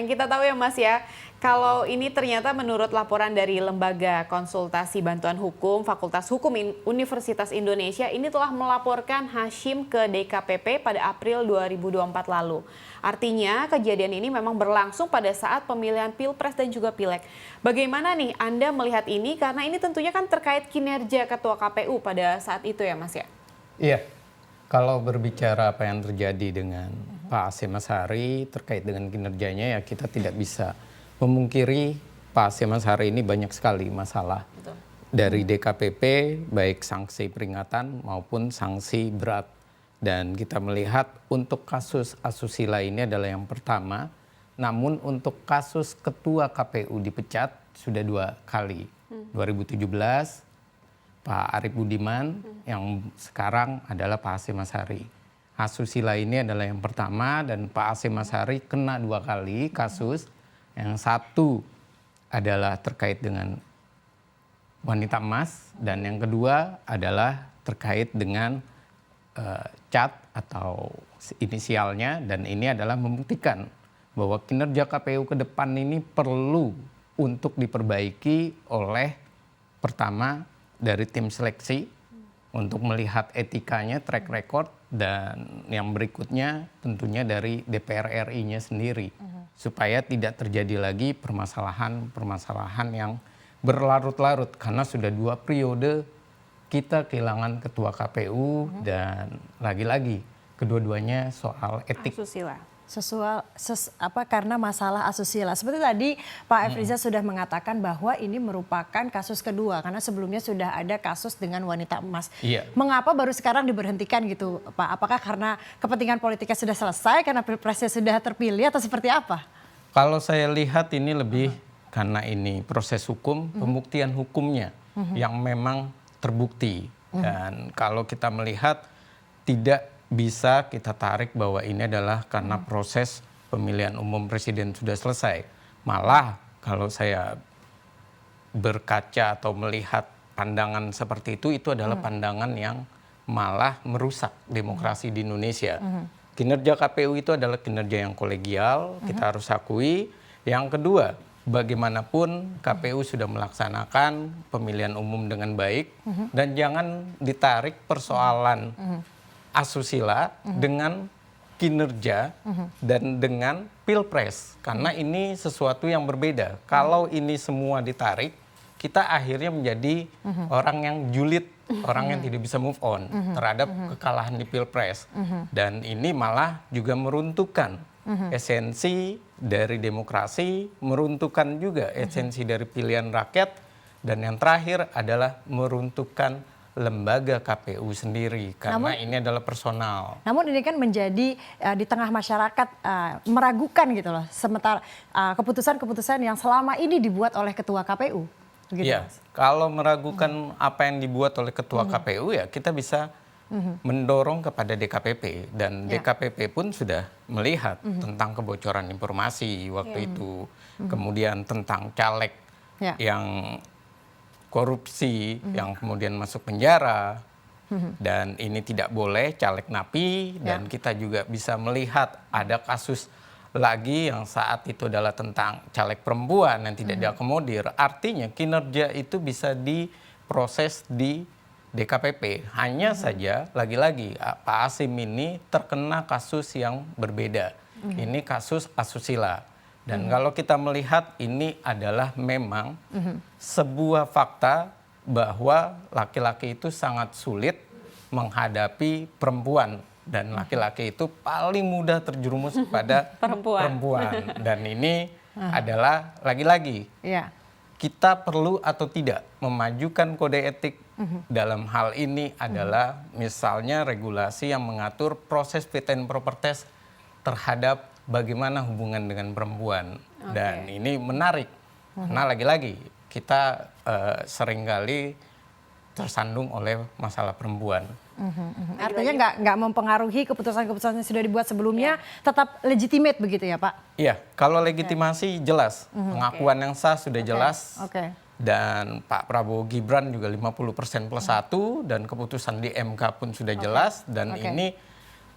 yang kita tahu ya Mas ya, kalau ini ternyata menurut laporan dari Lembaga Konsultasi Bantuan Hukum Fakultas Hukum Universitas Indonesia, ini telah melaporkan Hasyim ke DKPP pada April 2024 lalu. Artinya kejadian ini memang berlangsung pada saat pemilihan Pilpres dan juga Pileg. Bagaimana nih Anda melihat ini? Karena ini tentunya kan terkait kinerja Ketua KPU pada saat itu ya Mas ya? Iya, kalau berbicara apa yang terjadi dengan Pak Hasyim Asyari terkait dengan kinerjanya, ya kita tidak bisa memungkiri Pak Hasyim Asyari ini banyak sekali masalah. Betul. Dari DKPP, baik sanksi peringatan maupun sanksi berat. Dan kita melihat untuk kasus asusila ini adalah yang pertama, namun untuk kasus Ketua KPU dipecat sudah 2 kali. 2017, Pak Arief Budiman, yang sekarang adalah Pak Hasyim Asyari. Asusila ini adalah yang pertama dan Pak Hasyim Asyari kena 2 kali kasus. Yang satu adalah terkait dengan wanita emas dan yang kedua adalah terkait dengan cat atau inisialnya, dan ini adalah membuktikan bahwa kinerja KPU ke depan ini perlu untuk diperbaiki oleh pertama dari tim seleksi untuk melihat etikanya, track record, dan yang berikutnya tentunya dari DPR RI-nya sendiri supaya tidak terjadi lagi permasalahan-permasalahan yang berlarut-larut karena sudah 2 periode kita kehilangan ketua KPU dan lagi-lagi kedua-duanya soal etik. Asusila. Karena masalah asusila. Seperti tadi Pak Efriza sudah mengatakan bahwa ini merupakan kasus kedua karena sebelumnya sudah ada kasus dengan wanita emas. Iya. Mengapa baru sekarang diberhentikan gitu Pak? Apakah karena kepentingan politiknya sudah selesai, karena pilpresnya sudah terpilih atau seperti apa? Kalau saya lihat ini lebih karena ini proses hukum, pembuktian hukumnya yang memang terbukti. Dan kalau kita melihat tidak bisa kita tarik bahwa ini adalah karena proses pemilihan umum presiden sudah selesai. Malah kalau saya berkaca atau melihat pandangan seperti itu adalah pandangan yang malah merusak demokrasi di Indonesia. Kinerja KPU itu adalah kinerja yang kolegial, kita harus akui. Yang kedua, bagaimanapun KPU sudah melaksanakan pemilihan umum dengan baik dan jangan ditarik persoalan asusila dengan kinerja dan dengan pilpres karena ini sesuatu yang berbeda. Kalau ini semua ditarik, kita akhirnya menjadi orang yang julid, orang yang tidak bisa move on terhadap kekalahan di pilpres. Dan ini malah juga meruntuhkan esensi dari demokrasi, meruntuhkan juga esensi dari pilihan rakyat, dan yang terakhir adalah meruntuhkan lembaga KPU sendiri karena ini adalah personal. Namun ini kan menjadi di tengah masyarakat meragukan gitu loh, sementara keputusan-keputusan yang selama ini dibuat oleh ketua KPU. Gitu, ya, kalau meragukan apa yang dibuat oleh ketua KPU ya kita bisa mendorong kepada DKPP dan DKPP pun sudah melihat tentang kebocoran informasi waktu itu, kemudian tentang caleg yang korupsi yang kemudian masuk penjara dan ini tidak boleh caleg napi, dan kita juga bisa melihat ada kasus lagi yang saat itu adalah tentang caleg perempuan yang tidak diakomodir. Artinya kinerja itu bisa diproses di DKPP. Hanya saja lagi-lagi Pak Hasyim ini terkena kasus yang berbeda. Ini kasus asusila. Dan kalau kita melihat ini adalah memang sebuah fakta bahwa laki-laki itu sangat sulit menghadapi perempuan. Dan laki-laki itu paling mudah terjerumus kepada perempuan. Dan ini adalah lagi-lagi kita perlu atau tidak memajukan kode etik dalam hal ini adalah misalnya regulasi yang mengatur proses fit and proper test terhadap bagaimana hubungan dengan perempuan. Dan ini menarik karena lagi-lagi kita seringkali tersandung oleh masalah perempuan. Artinya nggak mempengaruhi keputusan-keputusan yang sudah dibuat sebelumnya, tetap legitimate begitu ya Pak? Iya, kalau legitimasi jelas, pengakuan yang sah sudah jelas. Dan Pak Prabowo Gibran juga 50% plus 1 dan keputusan di MK pun sudah jelas, dan ini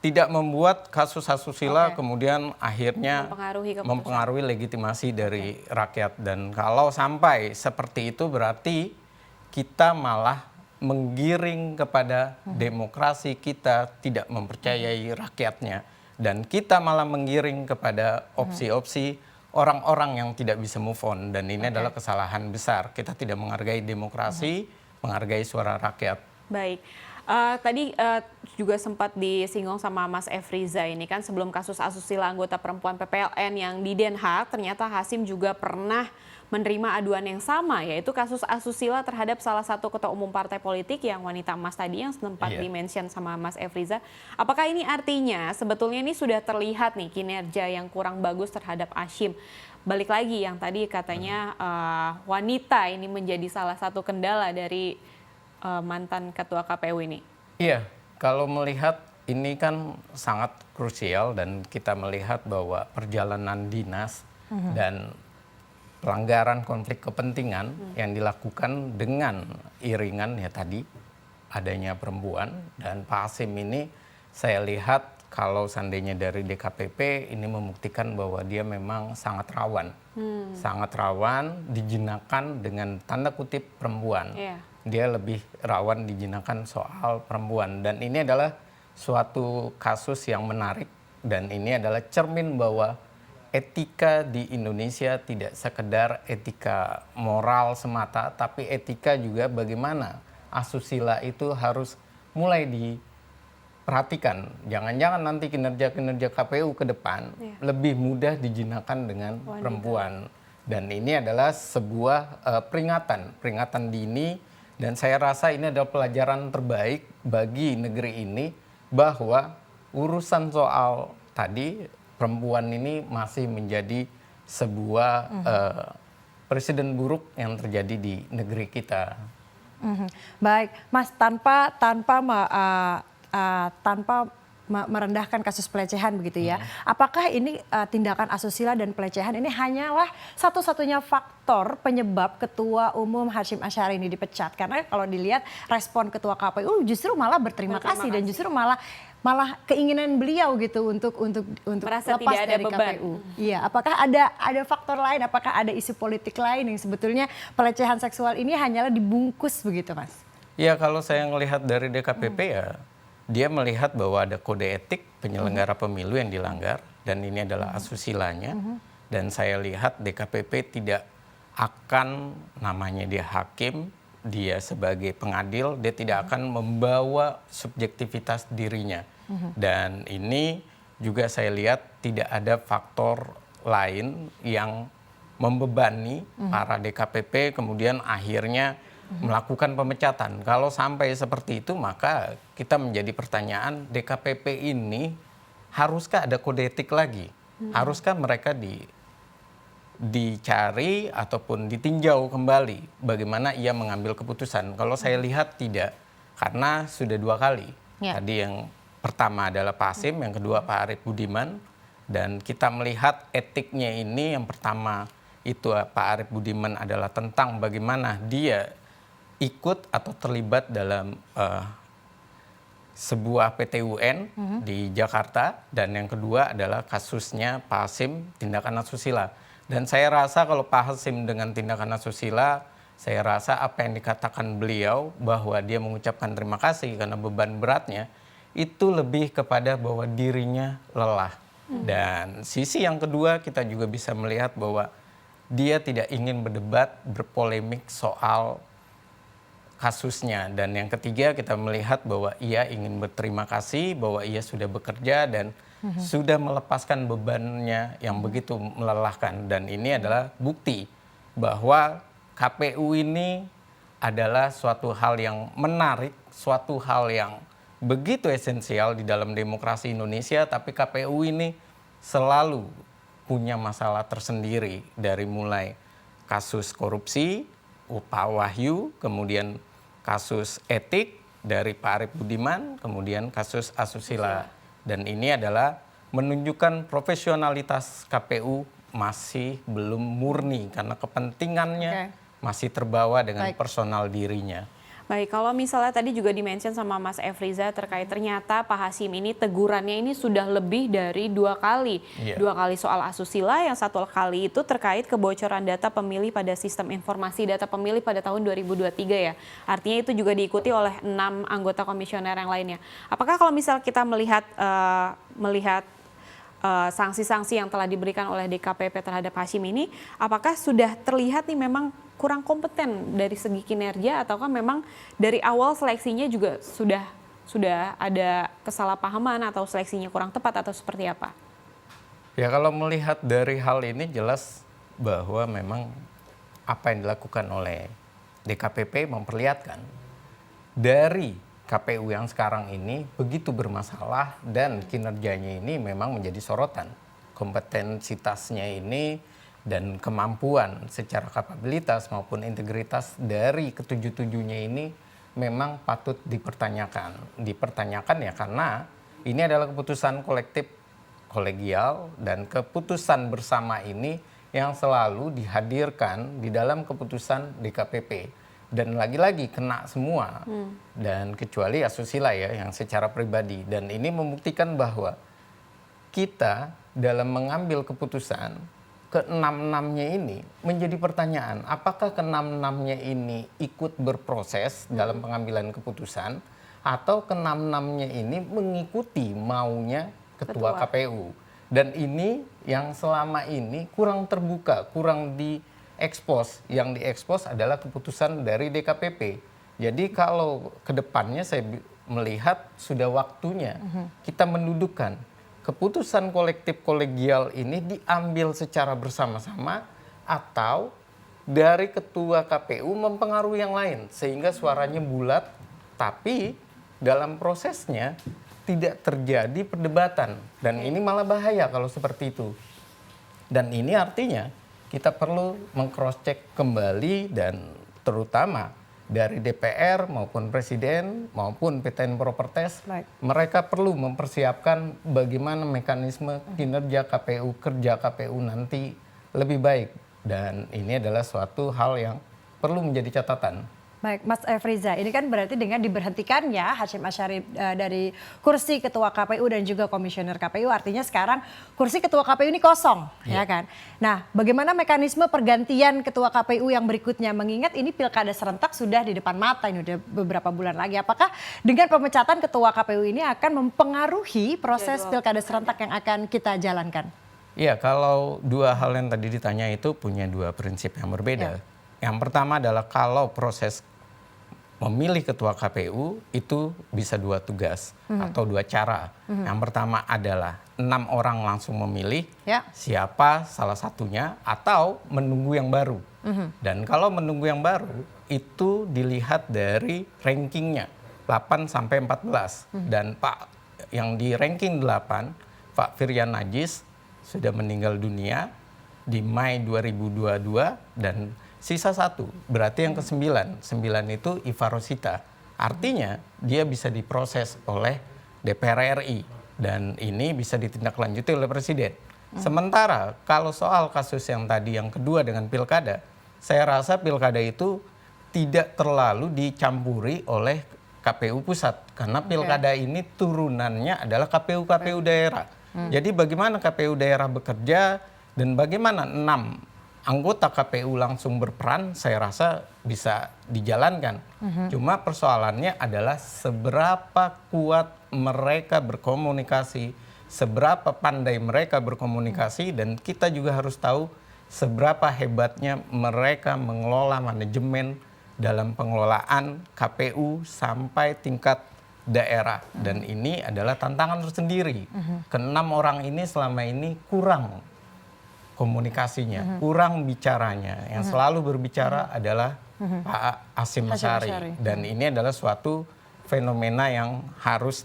tidak membuat kasus asusila kemudian akhirnya mempengaruhi legitimasi dari rakyat. Dan kalau sampai seperti itu berarti kita malah menggiring kepada demokrasi, kita tidak mempercayai rakyatnya. Dan kita malah menggiring kepada opsi-opsi orang-orang yang tidak bisa move on. Dan ini adalah kesalahan besar. Kita tidak menghargai demokrasi, menghargai suara rakyat. Baik. Tadi juga sempat disinggung sama Mas Efriza ini kan sebelum kasus asusila anggota perempuan PPLN yang di Den Haag, ternyata Hasyim juga pernah menerima aduan yang sama, yaitu kasus asusila terhadap salah satu ketua umum partai politik yang wanita emas tadi yang sempat di-mention sama Mas Efriza. Apakah ini artinya sebetulnya ini sudah terlihat nih kinerja yang kurang bagus terhadap Hasyim? Balik lagi yang tadi katanya wanita ini menjadi salah satu kendala dari mantan ketua KPU ini. Iya, kalau melihat ini kan sangat krusial dan kita melihat bahwa perjalanan dinas dan pelanggaran konflik kepentingan yang dilakukan dengan iringan ya tadi adanya perempuan, dan Pak Hasyim ini saya lihat kalau seandainya dari DKPP ini membuktikan bahwa dia memang sangat rawan. Sangat rawan dijinakan dengan tanda kutip perempuan. Dia lebih rawan dijinakan soal perempuan, dan ini adalah suatu kasus yang menarik, dan ini adalah cermin bahwa etika di Indonesia tidak sekedar etika moral semata, tapi etika juga bagaimana asusila itu harus mulai diperhatikan. Jangan-jangan nanti kinerja-kinerja KPU ke depan lebih mudah dijinakan dengan perempuan. Dan ini adalah sebuah peringatan dini. Dan saya rasa ini adalah pelajaran terbaik bagi negeri ini bahwa urusan soal tadi perempuan ini masih menjadi sebuah presiden buruk yang terjadi di negeri kita. Baik, Mas, tanpa merendahkan kasus pelecehan begitu ya. Apakah ini tindakan asusila dan pelecehan ini hanyalah satu-satunya faktor penyebab Ketua Umum Hasyim Asyari ini dipecat? Karena kalau dilihat respon Ketua KPU justru malah berterima kasih dan justru malah keinginan beliau gitu untuk merasa lepas tidak ada dari beban. KPU. Iya, apakah ada faktor lain? Apakah ada isu politik lain yang sebetulnya pelecehan seksual ini hanyalah dibungkus begitu, Mas? Iya, kalau saya melihat dari DKPP ya dia melihat bahwa ada kode etik penyelenggara pemilu yang dilanggar, dan ini adalah asusilanya. Dan saya lihat DKPP tidak akan, namanya dia hakim, dia sebagai pengadil, dia tidak akan membawa subjektivitas dirinya. Dan ini juga saya lihat tidak ada faktor lain yang membebani para DKPP kemudian akhirnya melakukan pemecatan. Kalau sampai seperti itu, maka kita menjadi pertanyaan, DKPP ini haruskah ada kode etik lagi? Haruskah mereka dicari ataupun ditinjau kembali bagaimana ia mengambil keputusan? Kalau saya lihat tidak, karena sudah 2 kali. Tadi yang pertama adalah Pak Hasyim, yang kedua Pak Arief Budiman, dan kita melihat etiknya ini, yang pertama itu Pak Arief Budiman adalah tentang bagaimana dia ikut atau terlibat dalam sebuah PT-UN di Jakarta, dan yang kedua adalah kasusnya Pak Hasyim tindakan asusila. Dan saya rasa kalau Pak Hasyim dengan tindakan asusila, saya rasa apa yang dikatakan beliau bahwa dia mengucapkan terima kasih karena beban beratnya itu lebih kepada bahwa dirinya lelah. Dan sisi yang kedua kita juga bisa melihat bahwa dia tidak ingin berdebat, berpolemik soal kasusnya. Dan yang ketiga kita melihat bahwa ia ingin berterima kasih bahwa ia sudah bekerja dan sudah melepaskan bebannya yang begitu melelahkan. Dan ini adalah bukti bahwa KPU ini adalah suatu hal yang menarik, suatu hal yang begitu esensial di dalam demokrasi Indonesia, tapi KPU ini selalu punya masalah tersendiri, dari mulai kasus korupsi, Pak Wahyu, kemudian kasus etik dari Pak Arief Budiman, kemudian kasus asusila. Dan ini adalah menunjukkan profesionalitas KPU masih belum murni karena kepentingannya masih terbawa dengan personal dirinya. Baik, kalau misalnya tadi juga di-mention sama Mas Efriza terkait ternyata Pak Hasyim ini tegurannya ini sudah lebih dari 2 kali. Iya. 2 kali soal asusila, yang 1 kali itu terkait kebocoran data pemilih pada sistem informasi data pemilih pada tahun 2023 ya. Artinya itu juga diikuti oleh 6 anggota komisioner yang lainnya. Apakah kalau misal kita melihat sanksi-sanksi yang telah diberikan oleh DKPP terhadap Hasyim ini, apakah sudah terlihat nih memang kurang kompeten dari segi kinerja, ataukah memang dari awal seleksinya juga sudah ada kesalahpahaman atau seleksinya kurang tepat atau seperti apa? Ya kalau melihat dari hal ini jelas bahwa memang apa yang dilakukan oleh DKPP memperlihatkan dari KPU yang sekarang ini begitu bermasalah dan kinerjanya ini memang menjadi sorotan. Kompetensitasnya ini dan kemampuan secara kapabilitas maupun integritas dari ketujuh-tujuhnya ini memang patut dipertanyakan. Dipertanyakan ya karena ini adalah keputusan kolektif kolegial dan keputusan bersama ini yang selalu dihadirkan di dalam keputusan DKPP. Dan lagi-lagi kena semua, dan kecuali asusila ya yang secara pribadi. Dan ini membuktikan bahwa kita dalam mengambil keputusan ke-6-6-nya ini menjadi pertanyaan, apakah ke-6-6-nya ini ikut berproses dalam pengambilan keputusan atau ke-6-6-nya ini mengikuti maunya Ketua KPU. Dan ini yang selama ini kurang terbuka, kurang diekspos. Yang diekspos adalah keputusan dari DKPP. Jadi kalau ke depannya saya melihat sudah waktunya kita mendudukkan keputusan kolektif kolegial ini diambil secara bersama-sama atau dari ketua KPU mempengaruhi yang lain sehingga suaranya bulat tapi dalam prosesnya tidak terjadi perdebatan dan ini malah bahaya kalau seperti itu. Dan ini artinya kita perlu meng-cross check kembali dan terutama dari DPR maupun Presiden maupun fit and proper test, mereka perlu mempersiapkan bagaimana mekanisme kinerja KPU, kerja KPU nanti lebih baik. Dan ini adalah suatu hal yang perlu menjadi catatan. Baik, Mas Efriza, ini kan berarti dengan diberhentikannya Hasyim Asyari dari kursi Ketua KPU dan juga Komisioner KPU, artinya sekarang kursi Ketua KPU ini kosong, ya kan? Nah, bagaimana mekanisme pergantian Ketua KPU yang berikutnya? Mengingat ini pilkada serentak sudah di depan mata, ini udah beberapa bulan lagi. Apakah dengan pemecatan Ketua KPU ini akan mempengaruhi proses pilkada serentak yang akan kita jalankan? Iya, kalau dua hal yang tadi ditanya itu punya dua prinsip yang berbeda. Yang pertama adalah kalau proses memilih ketua KPU itu bisa dua tugas atau dua cara. Yang pertama adalah 6 orang langsung memilih siapa salah satunya atau menunggu yang baru. Dan kalau menunggu yang baru itu dilihat dari rankingnya 8 sampai 14. Dan Pak yang di ranking 8, Pak Firyan Najis sudah meninggal dunia di Mei 2022 dan sisa 1, berarti yang ke-9. 9 itu Iva Rosita. Artinya dia bisa diproses oleh DPR RI. Dan ini bisa ditindaklanjuti oleh Presiden. Sementara kalau soal kasus yang tadi yang kedua dengan pilkada, saya rasa pilkada itu tidak terlalu dicampuri oleh KPU pusat. Karena pilkada ini turunannya adalah KPU-KPU daerah. Jadi bagaimana KPU daerah bekerja dan bagaimana 6 anggota KPU langsung berperan, saya rasa bisa dijalankan. Cuma persoalannya adalah seberapa kuat mereka berkomunikasi, seberapa pandai mereka berkomunikasi, dan kita juga harus tahu seberapa hebatnya mereka mengelola manajemen dalam pengelolaan KPU sampai tingkat daerah. Dan ini adalah tantangan tersendiri. Ke-6 orang ini selama ini kurang komunikasinya, kurang bicaranya. Yang selalu berbicara adalah Pak Hasyim Asyari. Dan ini adalah suatu fenomena yang harus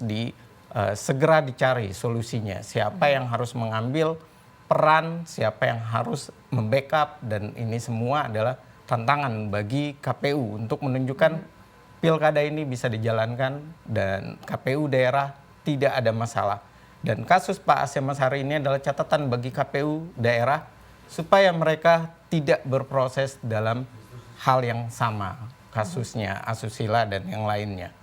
segera dicari solusinya. Siapa yang harus mengambil peran, siapa yang harus membackup, dan ini semua adalah tantangan bagi KPU untuk menunjukkan pilkada ini bisa dijalankan dan KPU daerah tidak ada masalah. Dan kasus Pak Hasyim Asyari ini adalah catatan bagi KPU daerah supaya mereka tidak berproses dalam hal yang sama. kasusnya asusila dan yang lainnya.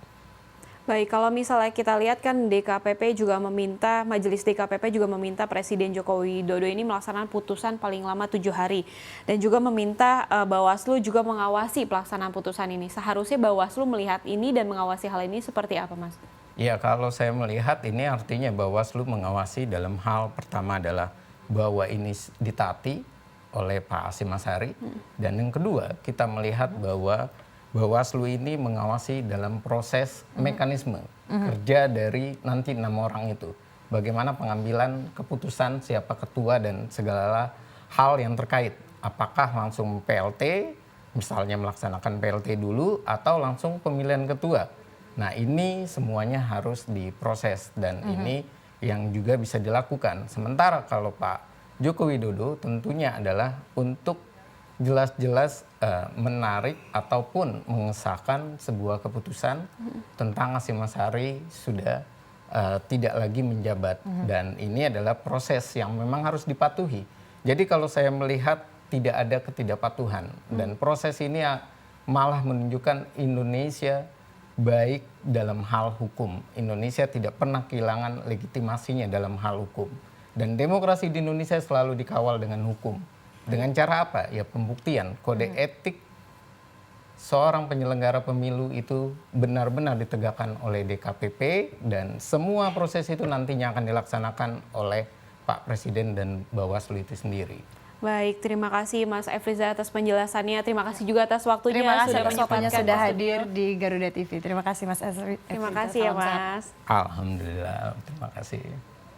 Baik, kalau misalnya kita lihat kan DKPP juga meminta, Majelis DKPP juga meminta Presiden Joko Widodo ini melaksanakan putusan paling lama 7 hari. Dan juga meminta Bawaslu juga mengawasi pelaksanaan putusan ini. Seharusnya Bawaslu melihat ini dan mengawasi hal ini seperti apa, Mas? Ya, kalau saya melihat ini artinya Bawaslu mengawasi dalam hal pertama adalah bahwa ini ditaati oleh Pak Hasyim Asyari. Dan yang kedua, kita melihat bahwa Bawaslu ini mengawasi dalam proses mekanisme kerja dari nanti 6 orang itu. Bagaimana pengambilan keputusan siapa ketua dan segala hal yang terkait. Apakah langsung PLT, misalnya melaksanakan PLT dulu, atau langsung pemilihan ketua. Nah, ini semuanya harus diproses dan ini yang juga bisa dilakukan. Sementara kalau Pak Joko Widodo tentunya adalah untuk jelas-jelas menarik ataupun mengesahkan sebuah keputusan tentang Hasyim Asyari sudah tidak lagi menjabat. Dan ini adalah proses yang memang harus dipatuhi. Jadi kalau saya melihat tidak ada ketidakpatuhan dan proses ini malah menunjukkan Indonesia baik dalam hal hukum. Indonesia tidak pernah kehilangan legitimasinya dalam hal hukum. Dan demokrasi di Indonesia selalu dikawal dengan hukum. Dengan cara apa? Ya pembuktian. Kode etik seorang penyelenggara pemilu itu benar-benar ditegakkan oleh DKPP dan semua proses itu nantinya akan dilaksanakan oleh Pak Presiden dan Bawaslu itu sendiri. Baik, terima kasih Mas Efriza atas penjelasannya. Terima kasih juga atas waktunya. Terima kasih atas waktunya menyempatkan sudah waktu. hadir di Garuda TV. Terima kasih Mas Efriza. Terima kasih ya, Salam sehat. Mas. Alhamdulillah, terima kasih.